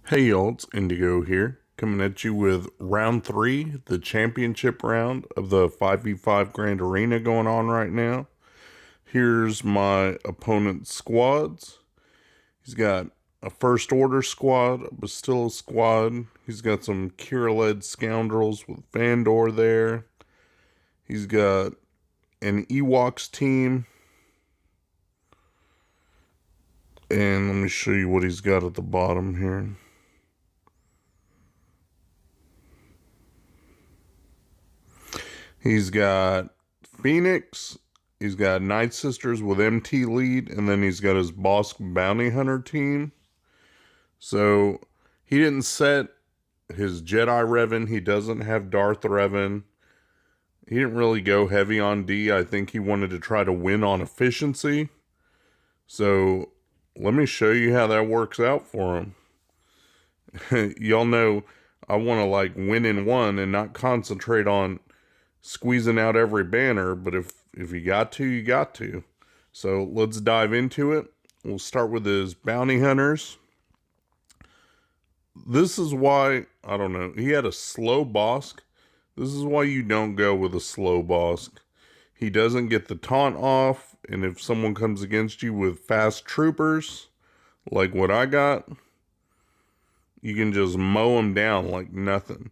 Hey y'all, it's Indigo here, coming at you with round 3, the championship round of the 5v5 Grand Arena going on right now. Here's my opponent's squads. He's got a First Order squad, a Bastila squad. He's got some Kira-led scoundrels with Vandor there. He's got an Ewoks team. And let me show you what he's got at the bottom here. He's got Phoenix, he's got Night Sisters with MT lead, and then he's got his Boss Bounty Hunter team. So he didn't set his Jedi Revan. He doesn't have Darth Revan. He didn't really go heavy on D. I think he wanted to try to win on efficiency. So let me show you how that works out for him. Y'all know I want to win in one and not concentrate on squeezing out every banner, but if you got to, you got to. So let's dive into it. We'll start with his bounty hunters. This is why, I don't know, he had a slow Bosk. This is why you don't go with a slow Bosk. He doesn't get the taunt off, and if someone comes against you with fast troopers, like what I got, you can just mow them down like nothing.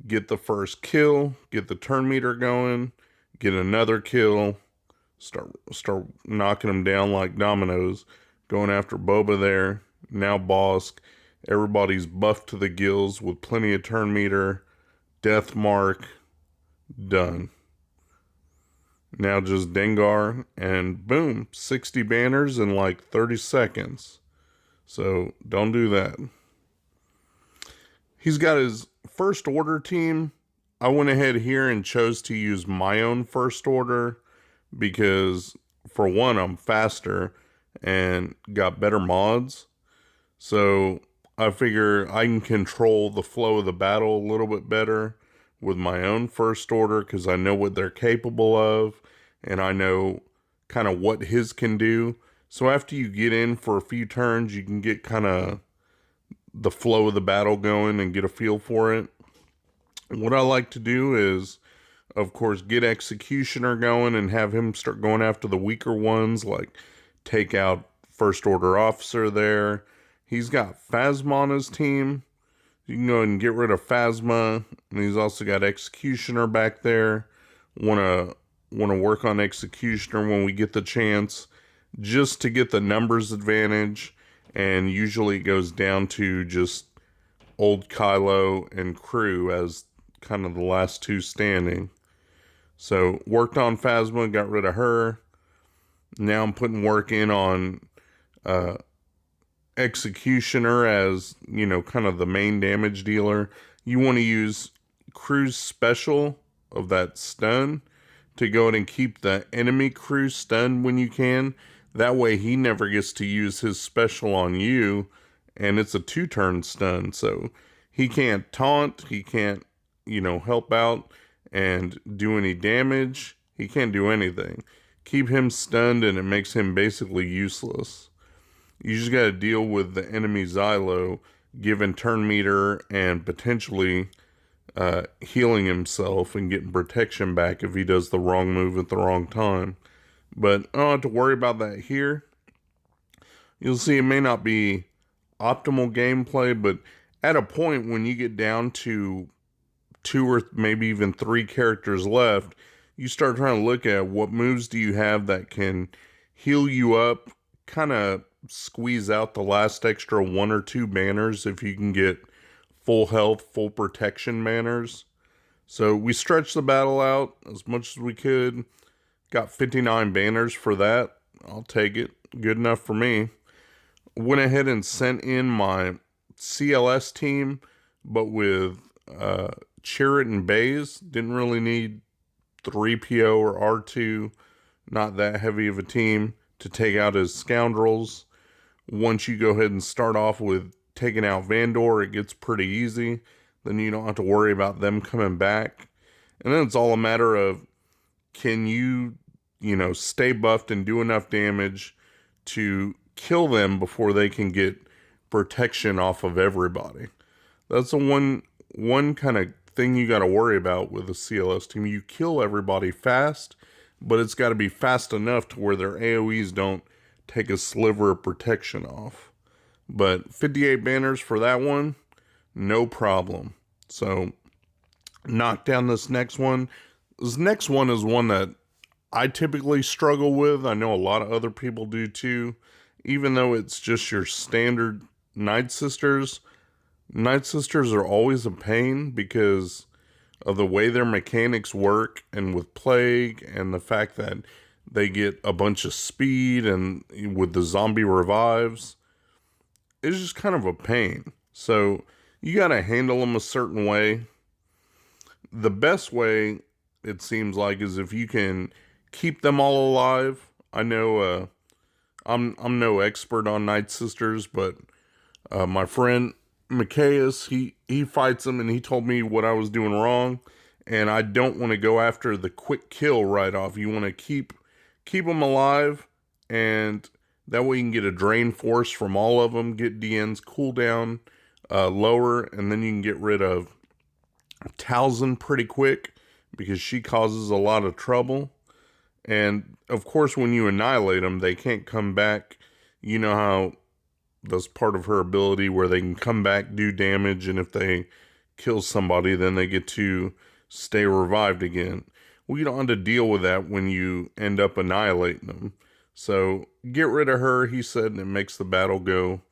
Get the first kill, get the turn meter going, get another kill, start knocking them down like dominoes, going after Boba there, now Bosk. Everybody's buffed to the gills with plenty of turn meter, death mark, done. Now just Dengar, and boom, 60 banners in like 30 seconds. So don't do that. He's got his First Order team. I went ahead here and chose to use my own First Order because, for one, I'm faster and got better mods. So I figure I can control the flow of the battle a little bit better with my own First Order because I know what they're capable of and I know kind of what his can do. So after you get in for a few turns, you can get kind of the flow of the battle going and get a feel for it. What I like to do is, of course, get Executioner going and have him start going after the weaker ones, like take out First Order Officer there. He's got Phasma on his team. You can go ahead and get rid of Phasma. And he's also got Executioner back there. Want to work on Executioner when we get the chance, just to get the numbers advantage. And usually it goes down to just old Kylo and crew as kind of the last two standing. So worked on Phasma, got rid of her. Now I'm putting work in on Executioner as, you know, kind of the main damage dealer. You want to use crew's special of that stun to go ahead and keep the enemy crew stunned when you can. That way he never gets to use his special on you, and it's a 2-turn stun. So he can't taunt, he can't, you know, help out and do any damage. He can't do anything. Keep him stunned and it makes him basically useless. You just got to deal with the enemy Xylo, giving turn meter and potentially healing himself and getting protection back if he does the wrong move at the wrong time. But I don't have to worry about that here. You'll see it may not be optimal gameplay, but at a point when you get down to 2 or maybe even 3 characters left, you start trying to look at what moves do you have that can heal you up, kind of squeeze out the last extra 1 or 2 banners if you can get full health, full protection banners. So we stretched the battle out as much as we could. Got 59 banners for that. I'll take it. Good enough for me. Went ahead and sent in my CLS team, but with Chirrut and Baze. Didn't really need 3PO or R2. Not that heavy of a team to take out his scoundrels. Once you go ahead and start off with taking out Vandor, it gets pretty easy. Then you don't have to worry about them coming back. And then it's all a matter of, can you, stay buffed and do enough damage to kill them before they can get protection off of everybody. That's the one kind of thing you got to worry about with a CLS team. You kill everybody fast, but it's got to be fast enough to where their AoEs don't take a sliver of protection off. But 58 banners for that one, no problem. So, knock down this next one. This next one is one that I typically struggle with. I know a lot of other people do too. Even though it's just your standard Night Sisters, Night Sisters are always a pain because of the way their mechanics work, and with Plague, and the fact that they get a bunch of speed, and with the zombie revives, it's just kind of a pain. So you got to handle them a certain way. The best way, it seems like, is if you can keep them all alive. I know I'm no expert on Night Sisters, but my friend Mikayas, he fights them, and he told me what I was doing wrong, and I don't want to go after the quick kill right off. You want to keep them alive, and that way you can get a drain force from all of them, get DN's cooldown lower, and then you can get rid of Talzin pretty quick because she causes a lot of trouble. And of course, when you annihilate them, they can't come back. You know how that's part of her ability where they can come back, do damage, and if they kill somebody, then they get to stay revived again. Well, you don't have to deal with that when you end up annihilating them. So get rid of her, he said, and it makes the battle go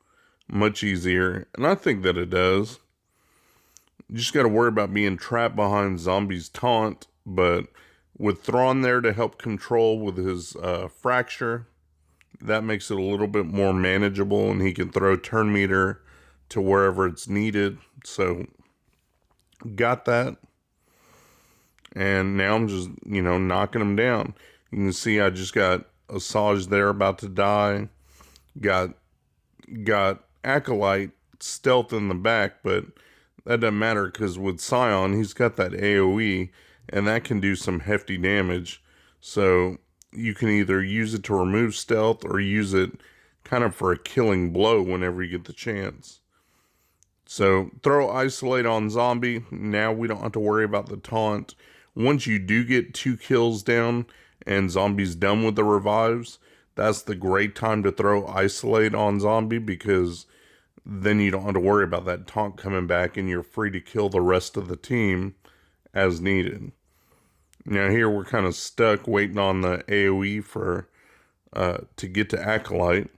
much easier. And I think that it does. You just got to worry about being trapped behind zombies' taunt, but with Thrawn there to help control with his fracture, that makes it a little bit more manageable, and he can throw turn meter to wherever it's needed. So got that. And now I'm just, knocking him down. You can see I just got Asajj there about to die. Got Acolyte stealth in the back, but that doesn't matter because with Scion, he's got that AoE, and that can do some hefty damage. So you can either use it to remove stealth or use it kind of for a killing blow whenever you get the chance. So throw Isolate on Zombie. Now we don't have to worry about the taunt. Once you do get 2 kills down and Zombie's done with the revives, that's the great time to throw Isolate on Zombie, because then you don't have to worry about that taunt coming back and you're free to kill the rest of the team as needed. Now here we're kind of stuck waiting on the AoE for to get to Acolyte,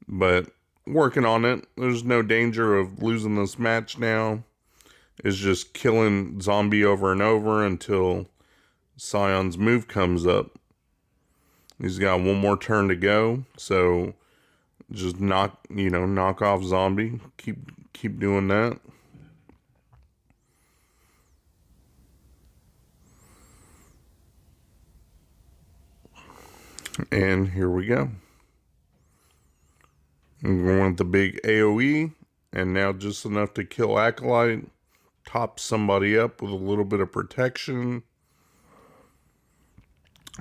but working on it. There's no danger of losing this match now. It's just killing Zombie over and over until Sion's move comes up. He's got one more turn to go, so just knock off Zombie. Keep doing that. And here we go. I'm going with the big AoE, and now just enough to kill Acolyte, top somebody up with a little bit of protection.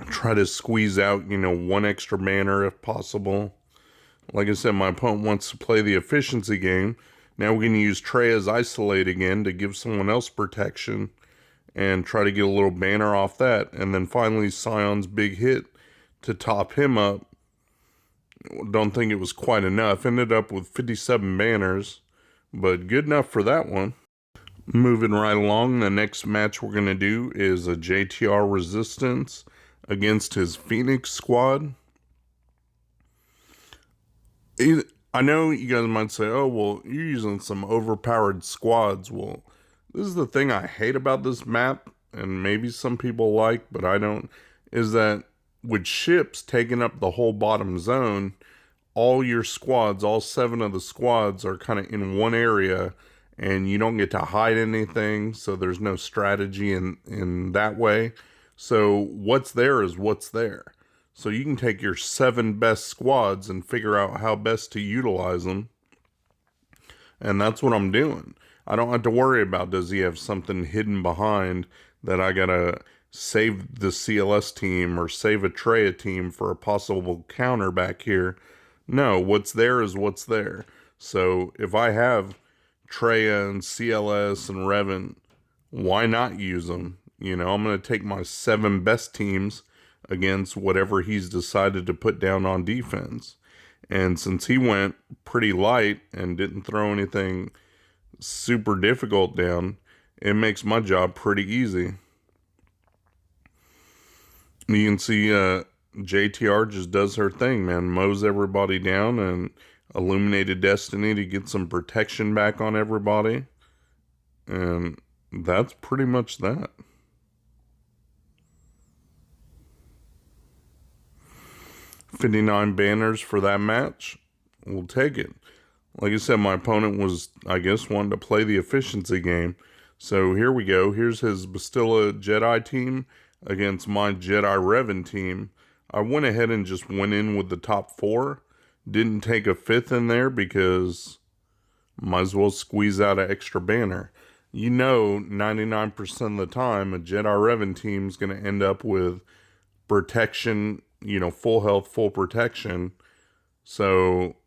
Try to squeeze out, one extra banner if possible. Like I said, my opponent wants to play the efficiency game. Now we're going to use Treya's Isolate again to give someone else protection and try to get a little banner off that. And then finally Sion's big hit to top him up. Don't think it was quite enough. Ended up with 57 banners, but good enough for that one. Moving right along, the next match we're going to do is a JTR Resistance against his Phoenix squad. I know you guys might say, oh, well, you're using some overpowered squads. Well, this is the thing I hate about this map, and maybe some people like, but I don't, is that with ships taking up the whole bottom zone, all your squads, all 7 of the squads are kind of in one area, and you don't get to hide anything, so there's no strategy in that way. So what's there is what's there. So you can take your 7 best squads and figure out how best to utilize them. And that's what I'm doing. I don't have to worry about, does he have something hidden behind that I gotta save the CLS team or save a Treya team for a possible counter back here. No, what's there is what's there. So if I have Treya and CLS and Revan, why not use them? You know, I'm going to take my 7 best teams against whatever he's decided to put down on defense. And since he went pretty light and didn't throw anything super difficult down, it makes my job pretty easy. You can see JTR just does her thing, man. Mows everybody down, and Illuminated Destiny to get some protection back on everybody. And that's pretty much that. $59 banners for that match. We'll take it. Like I said, my opponent was, I guess, wanting to play the efficiency game. So here we go. Here's his Bastila Jedi team against my Jedi Revan team. I went ahead and just went in with the top 4. Didn't take a 5th in there because might as well squeeze out an extra banner. You know, 99% of the time, a Jedi Revan team is going to end up with protection, you know, full health, full protection. So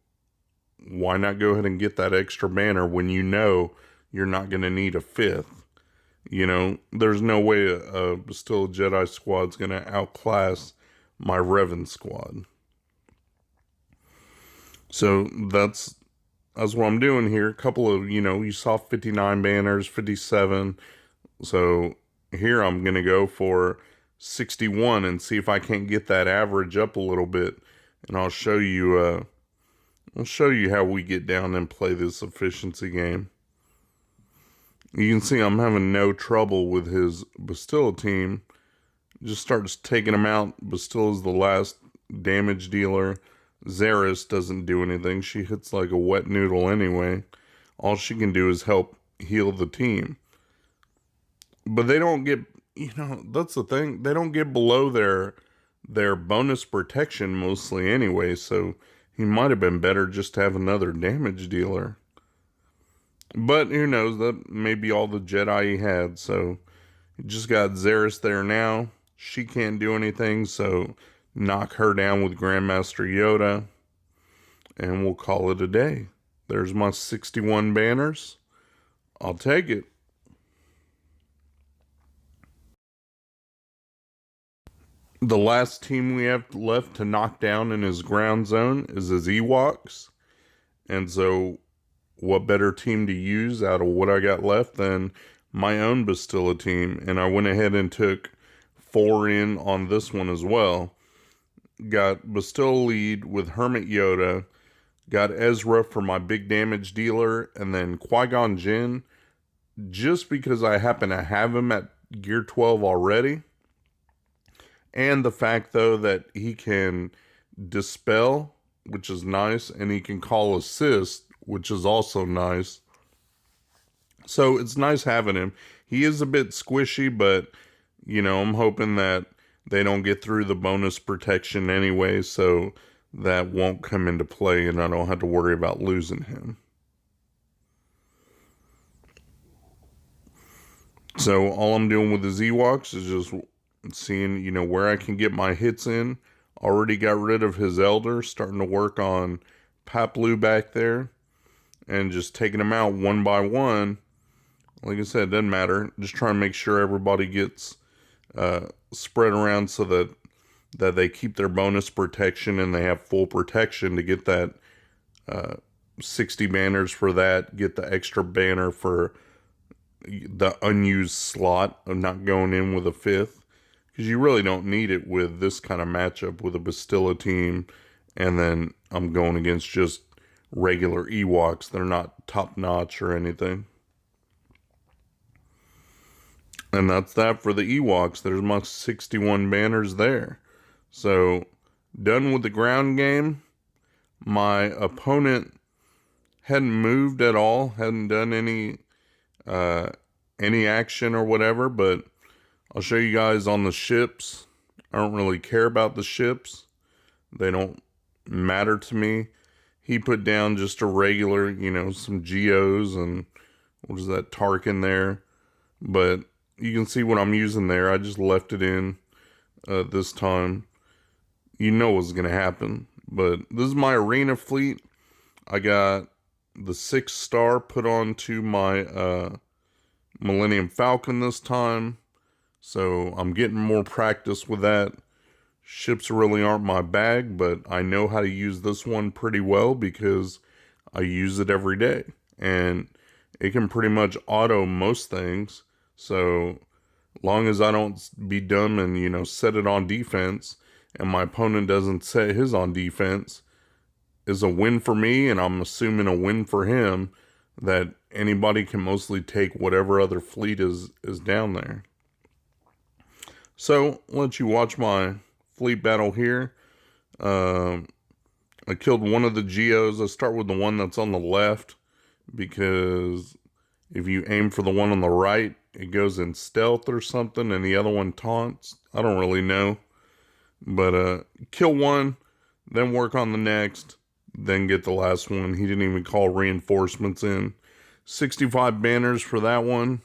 why not go ahead and get that extra banner when you know you're not going to need a 5th? You know, there's no way a Bastila Jedi squad's going to outclass my Revan squad. So that's what I'm doing here. A couple of, you know, you saw 59 banners, 57. So here I'm going to go for 61 and see if I can't get that average up a little bit. And I'll show you how we get down and play this efficiency game. You can see I'm having no trouble with his Bastila team. Just starts taking him out. Bastila's the last damage dealer. Zaris doesn't do anything. She hits like a wet noodle anyway. All she can do is help heal the team. But they don't get, you know, that's the thing. They don't get below their bonus protection mostly anyway. So he might have been better just to have another damage dealer. But who knows, that may be all the Jedi he had. So he just got Zaris there now. She can't do anything, so knock her down with Grandmaster Yoda. And we'll call it a day. There's my 61 banners. I'll take it. The last team we have left to knock down in his ground zone is his Ewoks. And so what better team to use out of what I got left than my own Bastila team. And I went ahead and took 4 in on this one as well. Got Bastila lead with Hermit Yoda. Got Ezra for my big damage dealer. And then Qui-Gon Jinn, just because I happen to have him at gear 12 already. And the fact, though, that he can dispel, which is nice. And he can call assist, which is also nice. So it's nice having him. He is a bit squishy, but, you know, I'm hoping that they don't get through the bonus protection anyway, so that won't come into play and I don't have to worry about losing him. So all I'm doing with the Ewoks is just seeing, you know, where I can get my hits in. Already got rid of his Elder, starting to work on Paplu back there. And just taking them out one by one. Like I said, it doesn't matter. Just trying to make sure everybody gets spread around so that they keep their bonus protection and they have full protection to get that 60 banners for that. Get the extra banner for the unused slot of not going in with a 5th. Because you really don't need it with this kind of matchup with a Bastila team. And then I'm going against just regular Ewoks. They're not top notch or anything. And that's that for the Ewoks. There's my 61 banners there. So, done with the ground game. My opponent hadn't moved at all. Hadn't done any action or whatever. But I'll show you guys on the ships. I don't really care about the ships. They don't matter to me. He put down just a regular, you know, some Geos and what is that, Tarkin there. But you can see what I'm using there. I just left it in this time. You know what's going to happen. But this is my arena fleet. I got the 6-star put onto my Millennium Falcon this time. So I'm getting more practice with that. Ships really aren't my bag, but I know how to use this one pretty well because I use it every day. And it can pretty much auto most things. So long as I don't be dumb and, you know, set it on defense and my opponent doesn't set his on defense, is a win for me, and I'm assuming a win for him, that anybody can mostly take whatever other fleet is down there. So, I'll let you watch my fleet battle here. I killed one of the GOs. I start with the one that's on the left, because if you aim for the one on the right, it goes in stealth or something, and the other one taunts. I don't really know. But kill one, then work on the next, then get the last one. He didn't even call reinforcements in. 65 banners for that one.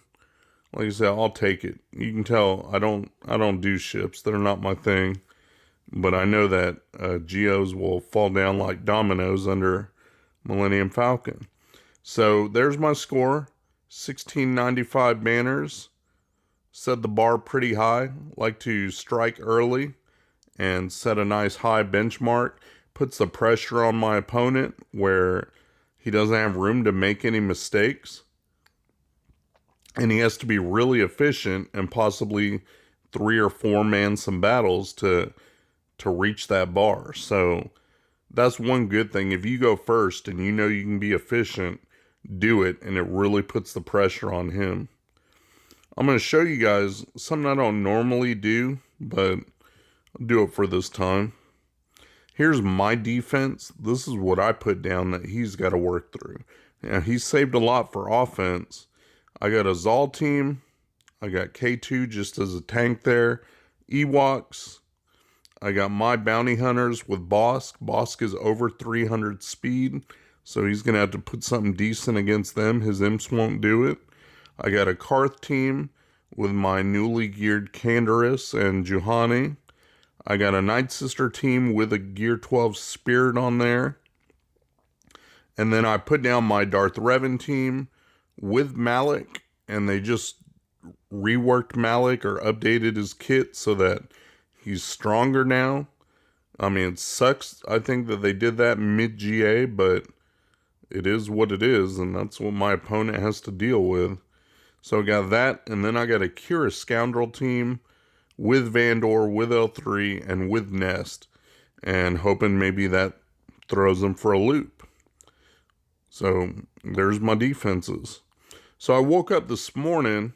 Like I said, I'll take it. You can tell I don't do ships. They're not my thing. But I know that GOs will fall down like dominoes under Millennium Falcon. So there's my score. 1695 banners. Set the bar pretty high. Like to strike early and set a nice high benchmark. Puts the pressure on my opponent where he doesn't have room to make any mistakes. And he has to be really efficient and possibly 3 or 4 man some battles to reach that bar. So that's one good thing. If you go first and you know you can be efficient, do it, and it really puts the pressure on him. I'm going to show you guys something I don't normally do, but I'll do it for this time. Here's my defense. This is what I put down that he's got to work through. Now, he's saved a lot for offense. I got a Zal team. I got K2 just as a tank there. Ewoks. I got my bounty hunters with Bosk. Bosk is over 300 speed, so he's going to have to put something decent against them. His imps won't do it. I got a Karth team with my newly geared Canderous and Juhani. I got a Night Sister team with a Gear 12 Spirit on there. And then I put down my Darth Revan team with Malik, and they just reworked Malik or updated his kit so that he's stronger now. I mean, it sucks, I think, that they did that mid-GA, but it is what it is, and that's what my opponent has to deal with. So I got that, and then I got a Kira Scoundrel team with Vandor, with L3, and with Nest, and hoping maybe that throws them for a loop. So there's my defenses. So I woke up this morning,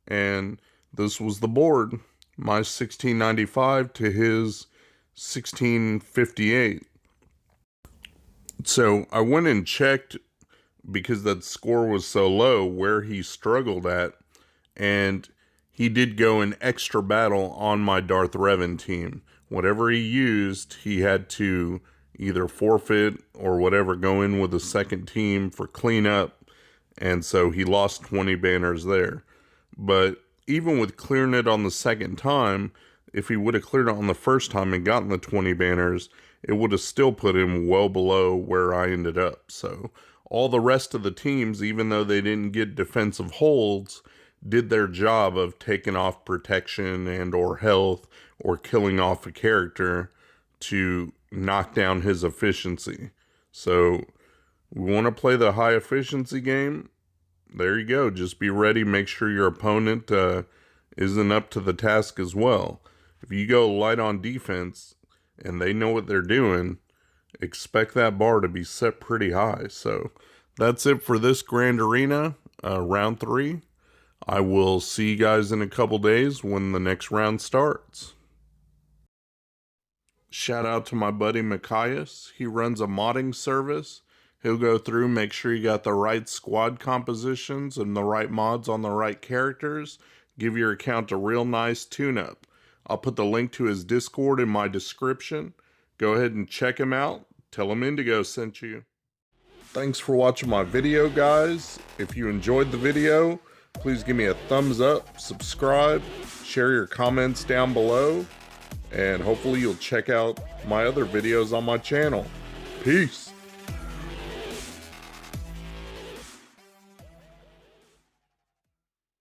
and this was the board. My 1695 to his 1658. So I went and checked, because that score was so low, where he struggled at, and he did go an extra battle on my Darth Revan team. Whatever he used, he had to either forfeit or whatever, go in with a second team for cleanup, and so he lost 20 banners there. But even with clearing it on the second time, if he would have cleared it on the first time and gotten the 20 banners, it would have still put him well below where I ended up. So all the rest of the teams, even though they didn't get defensive holds, did their job of taking off protection and or health or killing off a character to knock down his efficiency. So we want to play the high efficiency game. There you go. Just be ready. Make sure your opponent isn't up to the task as well. If you go light on defense and they know what they're doing, expect that bar to be set pretty high. So that's it for this Grand Arena, round 3. I will see you guys in a couple days when the next round starts. Shout out to my buddy Mikayas. He runs a modding service. He'll go through, make sure you got the right squad compositions and the right mods on the right characters. Give your account a real nice tune-up. I'll put the link to his Discord in my description. Go ahead and check him out. Tell him Indigo sent you. Thanks for watching my video, guys. If you enjoyed the video, please give me a thumbs up, subscribe, share your comments down below, and hopefully you'll check out my other videos on my channel. Peace!